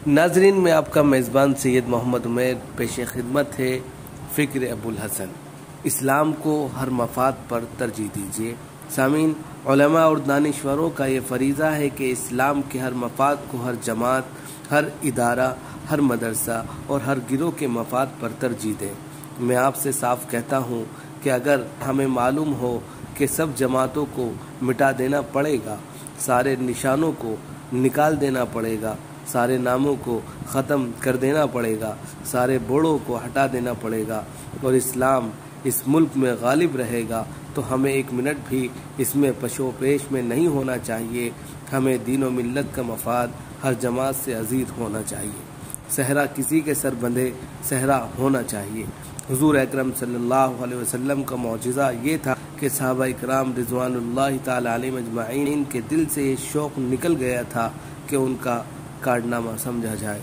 ناظرین، میں آپ کا میزبان سید محمد عمیر پیش خدمت ہے فکر ابوالحسن۔ اسلام کو ہر مفاد پر ترجیح دیجیے۔ سامعین، علماء اور دانشوروں کا یہ فریضہ ہے کہ اسلام کے ہر مفاد کو ہر جماعت، ہر ادارہ، ہر مدرسہ اور ہر گروہ کے مفاد پر ترجیح دیں۔ میں آپ سے صاف کہتا ہوں کہ اگر ہمیں معلوم ہو کہ سب جماعتوں کو مٹا دینا پڑے گا، سارے نشانوں کو نکال دینا پڑے گا، سارے ناموں کو ختم کر دینا پڑے گا، سارے بوڑوں کو ہٹا دینا پڑے گا اور اسلام اس ملک میں غالب رہے گا، تو ہمیں ایک منٹ بھی اس میں پشو پیش میں نہیں ہونا چاہیے۔ ہمیں دین و ملت کا مفاد ہر جماعت سے عزیز ہونا چاہیے۔ صحرا کسی کے سر بندھے صحرا ہونا چاہیے۔ حضور اکرم صلی اللہ علیہ وسلم کا معجزہ یہ تھا کہ صحابہ اکرام رضوان اللہ تعالی علیہم اجمعین کے دل سے یہ شوق نکل گیا تھا کہ ان کا کارنامہ سمجھا جائے۔